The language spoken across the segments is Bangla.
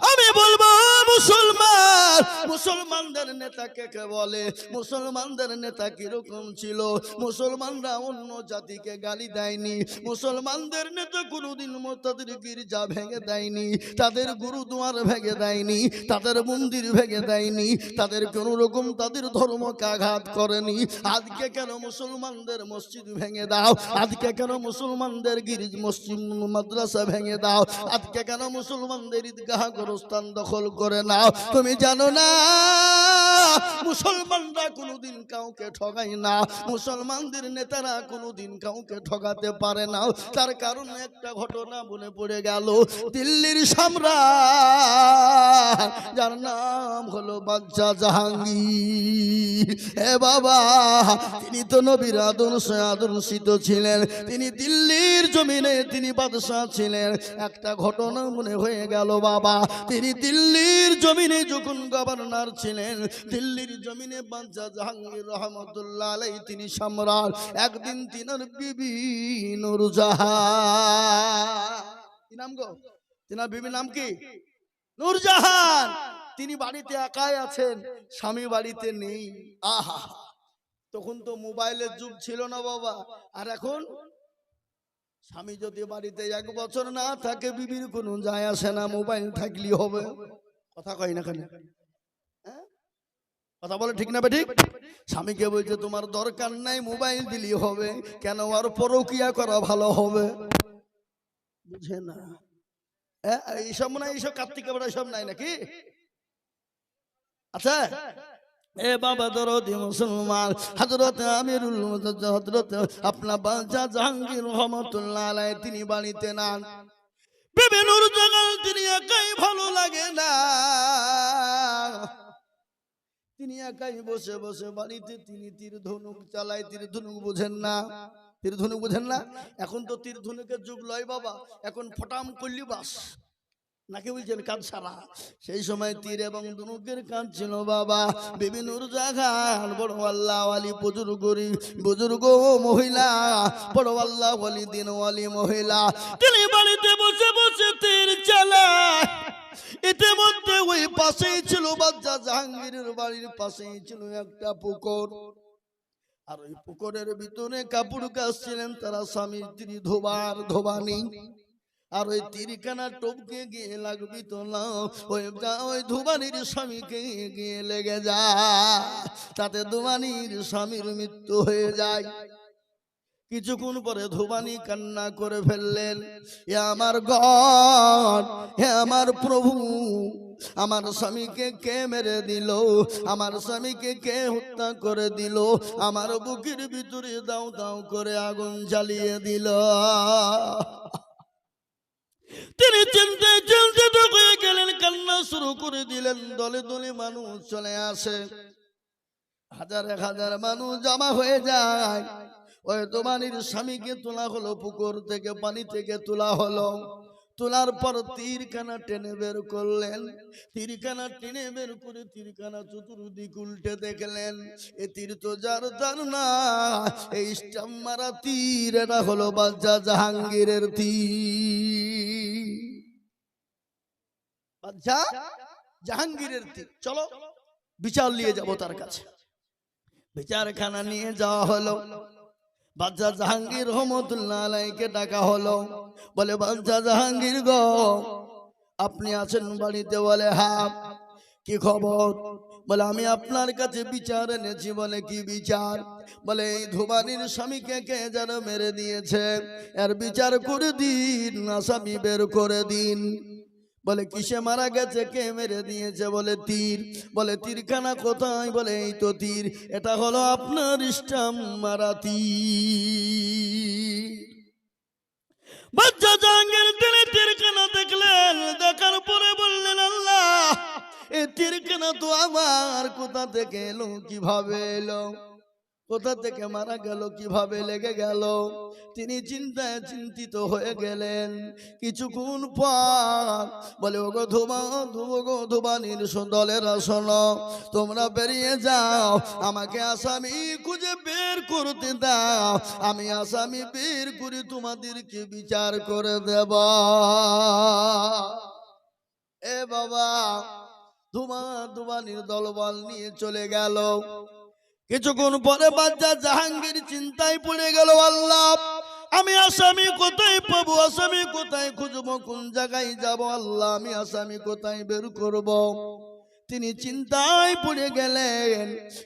আমি বলবো মুসলমান, মুসলমানদের নেতা কে বলে? মুসলমানদের নেতা কিরকম ছিল? মুসলমানরা অন্য জাতিকে গালি দেয়নি, মুসলমানদের নেতা কোনোদিন তাদের গির্জা ভেঙে দেয়নি, তাদের গুরুদুয়ার ভেঙে দেয়নি, তাদের মন্দির ভেঙে দেয়নি, তাদের কোনো রকম তাদের ধর্মকে আঘাত করেনি। আজকে কেন মুসলমানদের মসজিদ ভেঙে দাও? আজকে কেন মুসলমানদের মসজিদ মাদ্রাসা ভেঙে দাও? আজকে কেন মুসলমানদের ঈদগাহ গোরস্থান দখল করে নাও? তুমি জানো না মুসলমানরা কোনোদিন কাউকে ঠগায় না, মুসলমানদের নেতারা কোনোদিন কাউকে ঠগাতে পারে না। তার কারণ একটা ঘটনা মনে পড়ে গেল। দিল্লির সম্রাট যার নাম হলো বাদশাহ জাহাঙ্গীর, হে বাবা, তিনি তো নবীর আদর্শিত ছিলেন, তিনি দিল্লির জমিনে তিনি বাদশাহ ছিলেন। একটা ঘটনা মনে হয়ে গেল বাবা, তিনি দিল্লির জমিনে যখন গভর্নর ছিলেন, দিল্লির জমিনে বাদশাহ জাহাঙ্গীর রহমতুল্লাহ আলাইহি তিনি সম্রাট। একদিন তিনার বিবি নূরজাহান, কি নাম গো? তিনার বিবির নাম কি? নূরজাহান। তিনি বাড়িতে একাই আছেন, স্বামী বাড়িতে নেই। আহা, তখন তো মোবাইলের যুগ ছিল না বাবা। আর এখন স্বামী যদি বাড়িতে 1 বছর না থাকে, বিবির কোনো যায় আসে না, মোবাইল থাকলেই হবে। কথা কয় না কেন? কথা বলে ঠিক না? ঠিক। স্বামীকে বলছে তোমার দরকার নাই, মোবাইল দিলেই হবে। কেন? আর পরকিয়া করা ভালো হবে। বুঝে না এইসব না, এইসব কার্তিক এইসব নাই নাকি? আচ্ছা, এ বাবা দরদি মুসলমান, হযরত আমিরুল মুজাদ্দিদ হযরত আপনার বাদশাহ জাহাঙ্গীর রহমাতুল্লাহ আলাইহি তিনি বাড়িতে নান। বিবি নূরজাহান তিনি একাই, ভালো লাগে না, তিনি একাই বসে বসে বাড়িতে তিনি তীর ধনুক চালায়। তীর ধনুক বুঝেন না? তীর ধনুক বুঝেন না? এখন তো তীর ধনুকের যুগ লয় বাবা, এখন ফটাম করলি বাস, নাকি বলছেন কাজ সারা। সেই সময় তীর এবং ধনুকের কাজ ছিল বাবা। বিবি নূরজাহান বড় আল্লাহ ওয়ালি বুজুর্গ মহিলা, বড় আল্লাহ ওয়ালি দিনওয়ালি মহিলা, তিনি বাড়িতে বসে বসে তীর চালায়। ইতিমধ্যে ওই পাশেই ছিল বাদশাহ জাহাঙ্গীরের বাড়ির পাশেই ছিল একটা পুকুর, আর ওই পুকুরের ভিতরে কাপড় কাচছিলেন তারা স্বামী স্ত্রী ধোবানি। আর ওই তীরখানা টপকে গিয়ে লাগবি তো না, ওই ধোবানির স্বামীকে গিয়ে লেগে যায়, তাতে ধোবানির স্বামীর মৃত্যু হয়ে যায়। কিছুক্ষণ পরে ধোবানি কান্না করে ফেললেন, হে আমার গড, হে আমার প্রভু, আমার স্বামীকে কে মেরে দিল? আমার স্বামীকে কে হত্যা করে দিল? আমার বুকের ভিতরে দাও দাও করে আগুন জ্বালিয়ে দিল। তিনি চিন্তায় চিন্তিত হয়ে গেলেন, কান্না শুরু করে দিলেন। দলে দলে মানুষ চলে আসে, হাজার হাজার মানুষ জমা হয়ে যায়। ওই ধোবানির স্বামীকে তোলা হলো, পুকুর থেকে পানি থেকে তোলা হলো। তোলার পর তীরখানা টেনে বের করলেন। তীরখানা টেনে বের করে তীরখানা চতুর্দিক উল্টে দেখলেন, এ তীর তো যার না, এই স্টাম্প মারা তীর, এটা হলো বাদশাহ জাহাঙ্গীরের তীর, বাদশাহ জাহাঙ্গীরের তীর। চলো বিচার নিয়ে যাব তার কাছে। বিচারখানা নিয়ে যাওয়া হলো। বাদশাহ জাহাঙ্গীর রহমতুল্লাহ আলাইহিকে ডাকা হলো। বলে, বাদশাহ জাহাঙ্গীর গো, আপনি আছেন বাড়িতে? বলে, হ্যাঁ। কি খবর? বলে, আমি আপনার কাছে বিচার এনেছি। বলে, কি বিচার? বলে, এই ধোবানির স্বামীকে কে যেন মেরে দিয়েছে, এর বিচার করে দিন, আসামি বের করে দিন। বলে, কিসে মারা গেছে, কে মেরে দিয়েছে? বলে, তীর। বলে, তীরখানা কোথায়? বলে, এই তো তীর, এটা হলো আপনার স্টাম্প মারা তীর। বাদশাহ জাহাঙ্গীর তিনি তীরখানা দেখলেন, দেখার পরে বললেন, আল্লাহ, এই তীরখানা তো আমার, কোথা থেকে এলো, কিভাবে এলো, কোথা থেকে মারা গেল, কিভাবে লেগে গেল? তিনি চিন্তায় চিন্তিত হয়ে গেলেন। কিছুক্ষণ পর বলে, ওগো ধোবানির দলেরা শোনো, তোমরা বেরিয়ে যাও, আমাকে আসামি খুঁজে বের করতে দাও, আমি আসামি বের করে তোমাদেরকে বিচার করে দেব। এ বাবা, ধুমা ধুমানির দলবল নিয়ে চলে গেল। কিছুক্ষণ পরে বাচ্চা জাহাঙ্গীর চিন্তায় পড়ে গেল, আল্লাহ আমি আসামি কোথায় পাবো, আসামি কোথায় খুঁজবো, কোন জায়গায় যাব, আল্লাহ আমি আসামি কোথায় বের করব। তিনি চিন্তায় পড়ে গেলেন।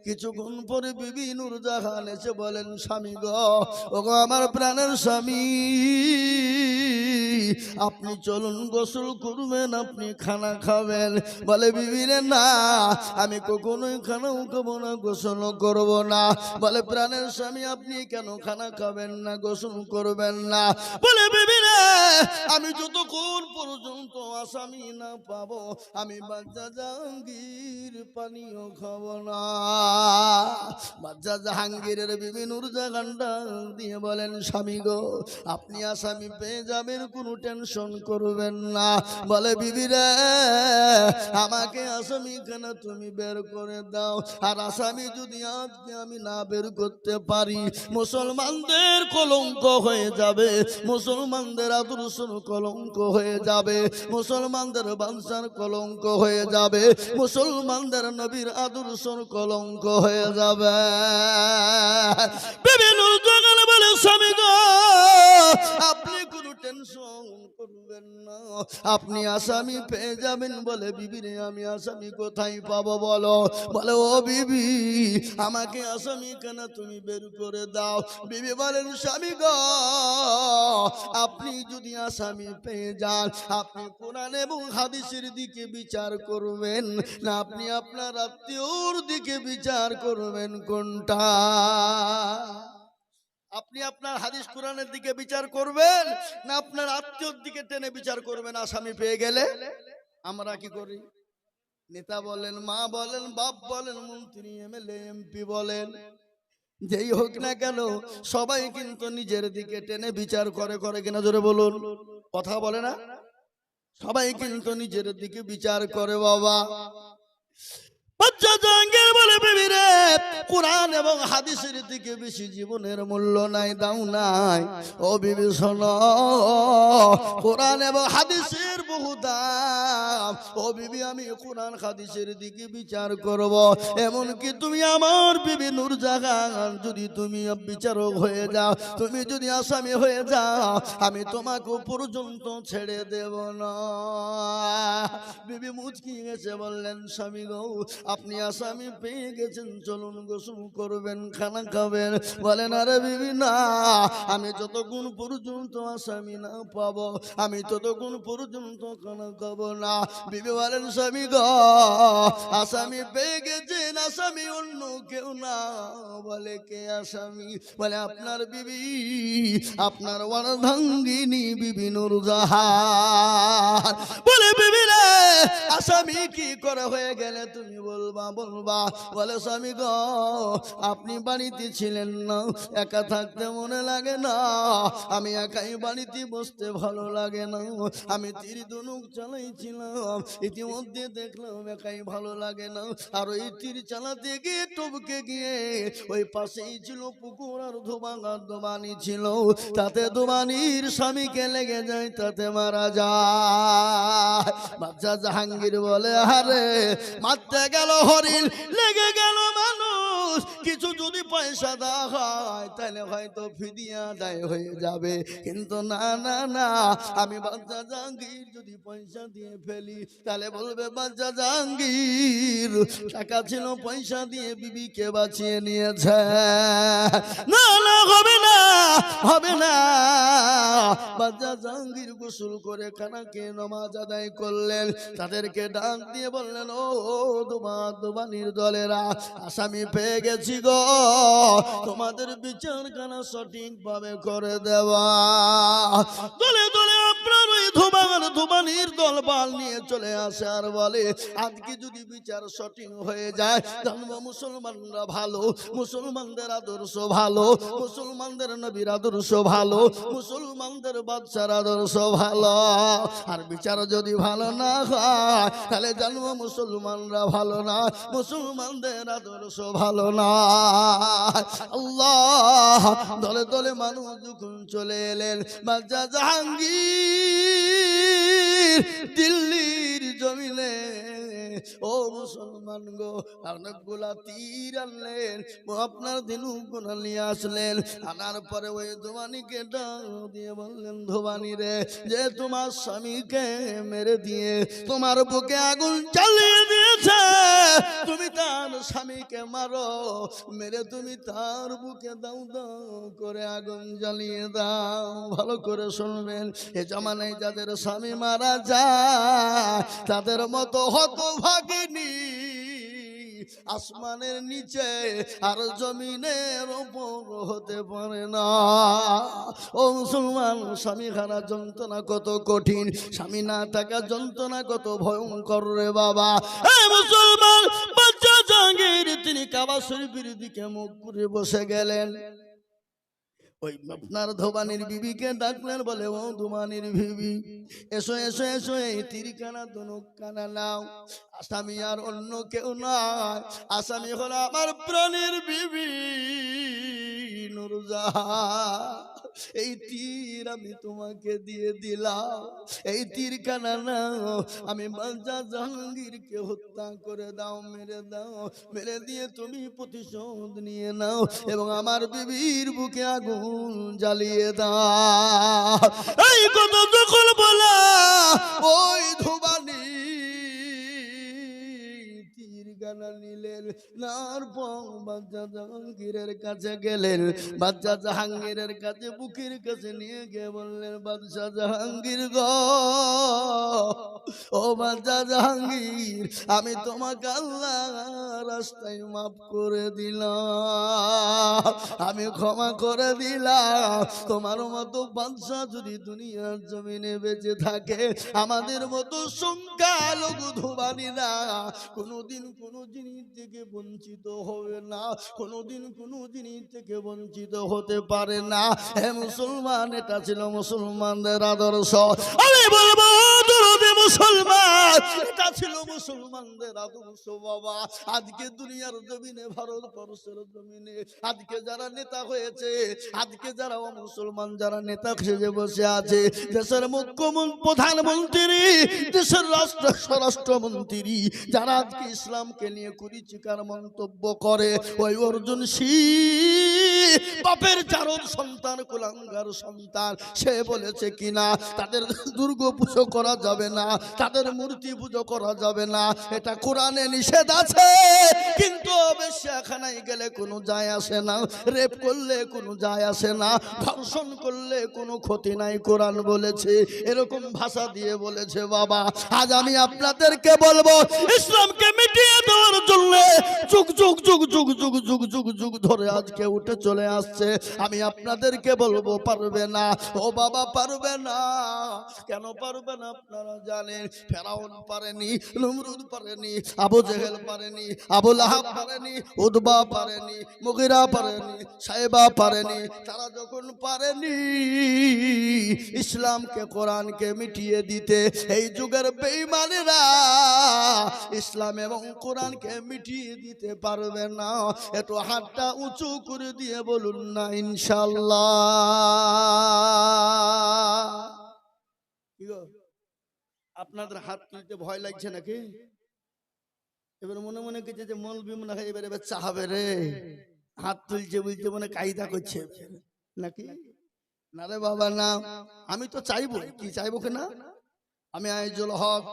কিছুক্ষণ পরে বিবি নূরজাহান এসে বলেন, স্বামী গো, ওগো আমার প্রাণের স্বামী, আপনি চলুন গোসল করবেন, আপনি খানা খাবেন। বলে বিবি রে না, আমি কখনোই খানাও খাবো না, গোসল করব না। বলে প্রাণের স্বামী, আপনি কেন খানা খাবেন না, গোসল করবেন না? বলে বিবি রে, আমি যতক্ষণ পর্যন্ত আসামি না পাবো, আমি বাচ্চা জাহাঙ্গীর পানিও খাবো না। বাচ্চা জাহাঙ্গীরের বিবি নূরজাহান দিয়ে বলেন, স্বামী গো, আপনি আসামি পেয়ে যাবেন, কোনো টেনশন করবেন না। বলে বিবি রে, আমাকে আসামি কেন তুমি বের করে দাও। আর আসামি যদি আজকে আমি না বের করতে পারি, মুসলমানদের কলঙ্ক হয়ে যাবে, মুসলমানদের আদর্শের কলঙ্ক হয়ে যাবে, মুসলমানদের বংশের কলঙ্ক হয়ে যাবে, মুসলমানদের নবীর আদর্শের কলঙ্ক হয়ে যাবে। বিবি নূরজাহান বলে, স্বামী গো, আপনি কোনো টেনশন করবেন না, আপনি আসামি পেয়ে যাবেন। বলে বিবি রে, আমি আসামি কোথায় পাবো বলো? বলে ও বিবি, আমাকে আসামি কেন তুমি বের করে দাও। বিবি বলেন, স্বামী গো, আপনি যদি আসামি পেয়ে যান, আপনি কোরআন এবং হাদিসের দিকে বিচার করবেন না, আপনি আপনার আত্মীয়র দিকে বিচার করবেন? কোনটা? আপনি আপনার হাদিস কোরআনের দিকে বিচার করবেন না আপনার আত্মীয়র দিকে টেনে বিচার করবেন? আসামি পেয়ে গেলে আমরা কি করি? নেতা বলেন, মা বলেন, বাপ বলেন, মন্ত্রী, এমএলএ, এমপি বলেন, যেই হোক না কেন, সবাই কিন্তু নিজের দিকে টেনে বিচার করে। করে কিনা জোরে বলুন, কথা বলে না? সবাই কিন্তু নিজের দিকে বিচার করে বাবা। বাচ্চা জাহাঙ্গীর বলে, বিবি রে, কোরআন এবং হাদিসের দিকে বেশি জীবনের মূল্য নাই, দাও নাই। ও বিবি শোনো, কোরআন এবং হাদিসের বহু দাম। ও বিবি, আমি কোরআন হাদিসের দিকে বিচার করব। এমনকি তুমি আমার বিবি নূরজাহান, যদি তুমি বিচারক হয়ে যাও, তুমি যদি আসামি হয়ে যাও, আমি তোমাকে পর্যন্ত ছেড়ে দেব না। বিবি মুচকি গেছে, বললেন, স্বামী গো, আপনি আসামি পেয়ে গেছেন, চলুন গোসল করবেন, খানা খাবেন। বলেন, আরে বিবি না, আমি যতক্ষণ পর্যন্ত আসামি না পাবো, আমি ততক্ষণ পর্যন্ত খানা খাবো না। বিবি বলেন, স্বামী গো, আসামি পেয়ে গেছেন, আসামি অন্য কেউ না। বলে, কে আসামি? বলে, আপনার বিবি, আপনার অর্ধাঙ্গিনী বিবি নূরজাহান। বলে, বিবি রে, আসামি কি করে হয়ে গেলে তুমি বলবা, বলবা। বলে, স্বামী গো, আপনি বাড়িতে ছিলেন না, একা থাকতে মনে লাগে না, আমি একাই বাড়িতে বসতে ভালো লাগে না, আমি তীর ধনুক চালাইছিলাম, ইতিমধ্যে দেখলাম একাই ভালো লাগে না। আর ওই তীর চালাতে গিয়ে টপকে গিয়ে ওই পাশেই ছিল পুকুর, আর ধোবানি ছিল, তাতে ধোবানির স্বামীকে লেগে যায়, তাতে মারা যায়। বাচ্চা জাহাঙ্গীর বলে, আরে মারতে গেল হরিণ, লেগে গেল মানুষ, কিছু যদি পয়সা দেওয়া হয় তাহলে হয়তো ফিদিয়া আদায় হয়ে যাবে, কিন্তু না না না, আমি বাচ্চা জাহাঙ্গীর যদি পয়সা দিয়ে ফেলি তাহলে বলবে বাচ্চা জাহাঙ্গীর টাকা ছিল, পয়সা দিয়ে বিবিকে বাঁচিয়ে নিয়েছে। না না, হবে না, হবে না। বাচ্চা জাহাঙ্গীর গোসল করে খানা খেয়ে নামাজ আদায় করলেন, তাদেরকে ডাক দিয়ে বললেন, ও দোবানির দলেরা, আসামি পেয়ে গেছি গো, তোমাদের বিচার খানা সঠিক ভাবে করে দেওয়া। দলে দলে আপনার ওই ধোবানির দলবল নিয়ে চলে আসে, আর বলে, আজকে যদি বিচার সঠিক হয়ে যায়, জানবো মুসলমানরা ভালো, মুসলমানদের আদর্শ ভালো, মুসলমানদের নবীর আদর্শ ভালো, মুসলমানদের বাদশার আদর্শ ভালো। আর বিচার যদি ভালো না হয় তাহলে জানবো মুসলমানরা ভালো না, মুসলমানদের আদর্শ ভালো না। আল্লাহ, দলে দলে মানুষ যখন চলে এলেন, বাচ্চা জাহাঙ্গীর দিল্লির ও মুসলমান গো, অনেকগুলা তীর আনলেন, আপনার ধনুকগুলো নিয়ে আসলেন। আনার পরে ওই ধোবানিকে ডাক দিয়ে বললেন, ধোবানি রে, যে তোমার স্বামীকে মেরে দিয়ে তোমার বুকে আগুন জ্বালিয়ে দিয়েছে, তুমি তার স্বামীকে মারো, মেরে তুমি তার বুকে দাও দাও করে আগুন জ্বালিয়ে দাও। ভালো করে শুনবেন, এ জামানায় যাদের স্বামী মারা যায় তাদের মতো হতভাগিনী আসমানের নিচে আর জমিনের উপর হতে পারে না। ও মুসলমান, স্বামী হারা যন্ত্রণা কত কঠিন, স্বামী না থাকা যন্ত্রণা কত ভয়ঙ্কর রে বাবা। মুসলমান বাচ্চা জাহাঙ্গীর তিনি কাবা শরীফের দিকে মুখ করে বসে গেলেন। ওই আপনার ধোবানির বিবিকে ডাকলেন, বলে ও ধোবানির বিবি, এসো এসো এসো, এই তীরখানা ধনুক কানা নাও। আসামি আর অন্য কেউ নয়, আসামি হলো আমার প্রাণের বিবি নূরজাহান। এই তীর আমি তোমাকে দিয়ে দিলাম, এই তীরখানা নাও, আমি বাদশা জাহাঙ্গীরকে হত্যা করে দাও, মেরে দাও, মেরে দিয়ে তুমি প্রতিশোধ নিয়ে নাও এবং আমার বিবির বুকে আগুন জ্বালিয়ে দাও। এই কথা যখন বলা ওই ধোবানি তীরখানা নিলেন, নার পর বাদশা জাহাঙ্গীরের কাছে গেলেন। বাদশা জাহাঙ্গীরের কাছে বুকের কাছে নিয়ে গিয়ে বললেন, বাদশা জাহাঙ্গীর গো, ও বাদশা জাহাঙ্গীর, আমি তোমাকে আল্লাহ রাস্তায় মাফ করে দিলাম, আমি ক্ষমা করে দিলাম। তোমার মতো বাদশা যদি দুনিয়ার জমিনে বেঁচে থাকে, আমাদের মতো সংখ্যালঘু ধোবানিরা কোনোদিন কোনো জিনিস থেকে বঞ্চিত হবে না, কোনোদিন কোনো জিনিস থেকে বঞ্চিত হতে পারে না। হে মুসলমান, এটা ছিল মুসলমানদের আদর্শ। আমি বলবো মুসলমান, এটা ছিল মুসলমানদের আদর্শ বাবা। আজকে দুনিয়ার জমিনে, ভারতবর্ষের জমিনে আজকে যারা নেতা হয়েছে, আজকে যারা মুসলমান যারা নেতা সেজে বসে আছে, দেশের মুখ্যমন্ত্রী, প্রধানমন্ত্রী, দেশের স্বরাষ্ট্রমন্ত্রী, যারা আজকে ইসলামকে নিয়ে কুরুচিকার মন্তব্য করে, ওই অর্জুন সিং বাপের চারণ সন্তান, কুলাঙ্গার সন্তান, সে বলেছে কিনা তাদের দুর্গ পুজো করা যাবে না, তাদের মূর্তি পুজো করা যাবে না, এটা কোরআনে নিষেধ আছে। কিন্তু বেশ্যাখানায় গেলে কোনো যায় আসে না, রেপ করলে কোনো যায় আসে না, ধর্ষণ করলে কোনো ক্ষতি নাই, কোরআন বলেছে। এরকম ভাষা দিয়ে বলেছে বাবা। আজ আমি আপনাদেরকে বলবো, ইসলামকে মিটিয়ে দেওয়ার জন্য যুগ যুগ যুগ যুগ যুগ যুগ যুগ যুগ ধরে আজকে উঠে চলে আসছে। আমি আপনাদেরকে বলবো, পারবে না ও বাবা, পারবে না। কেন পারবে না আপনারা জানেন? ফেরাউন পারেনি, নমরুদ পারেনি, আবু জেহেল পারেনি, আবু লাহাব পারেনি, উতবা পারেনি, মুগিরা পারেনি, সাইবা পারেনি। তারা যখন পারেনি ইসলামকে, কোরআনকে মিটিয়ে দিতে, এই যুগের বেঈমানেরা ইসলাম এবং কোরআনকে মিটিয়ে দিতে পারবে না। একটু হাতটা উঁচু করে দিয়ে বলুন না ইনশাআল্লাহ। কি গো, আপনাদের হাত তুলতে ভয় লাগছে নাকি? এবার মনে মনে কিছু যে মৌলবি মনে হয় এবার এবার চাহাবে রে, হাত তুলছে বলছে মনে কায়দা করছে নাকি? না রে বাবা না, আমি তো চাইবো, কি চাইবো কিনা, আমি আইজুল হক,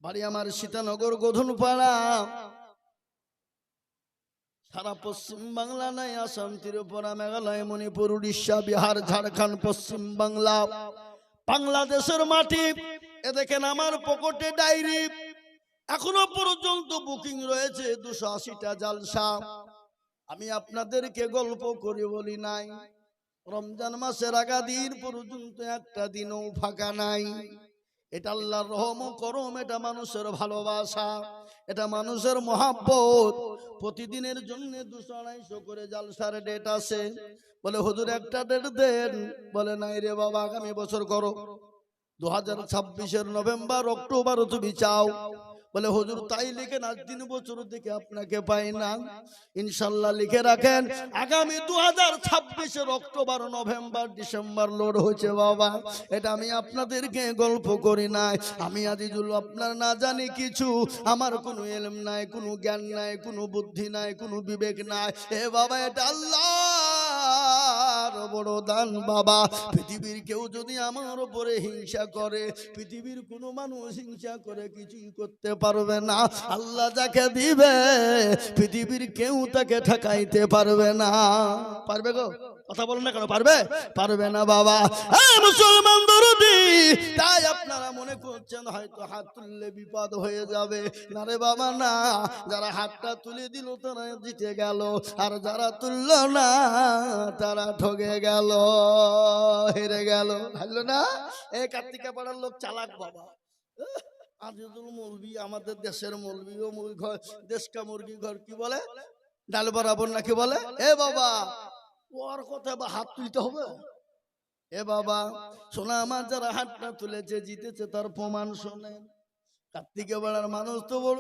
বাড়ি আমার সীতানগর গোধনপাড়া, সারা পশ্চিম বাংলা নাই, আসাম, ত্রিপুরা, মেঘালয়, মণিপুর, উড়িষ্যা, বিহার, ঝাড়খণ্ড, পশ্চিম বাংলা, বাংলাদেশের মাটি। এ দেখেন আমার পকেটে ডায়েরি, এখনো পর্যন্ত বুকিং রয়েছে 280টা জালসা। আমি আপনাদেরকে গল্প করে বলি নাই, রমজান মাসের আগাদিন পর্যন্ত একটা দিনও ফাঁকা নাই। এটা আল্লাহর রহম করম, এটা মানুষের ভালোবাসা, এটা মানুষের মহাব্বত। প্রতিদিনের জন্য 200-250 করে জালসার ডেট আছে। বলে হুজুর একটা ডেট দেন, বলে নাই রে বাবা, আগামী বছর করো। 2026-এর নভেম্বর, অক্টোবর তুমি চাও, বলে হুজুর তাই লিখেন, আজ 3 বছর থেকে আপনাকে পাই না। ইনশাআল্লাহ লিখে রাখেন, আগামী 2026 অক্টোবর, নভেম্বর, ডিসেম্বর লোড হচ্ছে বাবা। এটা আমি আপনাদেরকে গল্প করি নাই। আমি আজিজুল আপনার না জানি কিছু, আমার কোনো ইলম নাই, কোনো জ্ঞান নাই, কোনো বুদ্ধি নাই, কোনো বিবেক নাই। এ বাবা এটা আল্লাহর বড় দান বাবা। পৃথিবীর কেউ যদি আমার উপরে হিংসা করে, পৃথিবীর কোনো মানুষ হিংসা করে কিছুই করতে পারবে না। আল্লাহ যাকে দিবে পৃথিবীর কেউ তাকে ঠকাইতে পারবে না। পারবে গো? কথা বলেন না কেন? পারবে? পারবে না বাবা। মুসলমান দরদি, তাই আপনারা মনে করছেন হয়তো হাত তুললে বিপদ হয়ে যাবে। না রে বাবা না, যারা হাতটা তুলে দিল তারা জিতে গেল, আর যারা তুলল না তারা ঠকে গেল, হেরে গেল। ভালো না? এই কার্তিকা পাড়ার লোক চালাক বাবা। আজিজুল মৌলবি, আমাদের দেশের মৌলবি, ও ঘর দেশকা মুরগি ঘর কি বলে, ডাল বরাবর নাকি বলে। এ বাবা, ওর কথা বা হাত তুলতে হবে? এ বাবা শোনা, আমার যারা হাতটা তুলেছে জিতেছে তার প্রমাণ শোনেন। কার্তিকে পাড়ার মানুষ তো বড়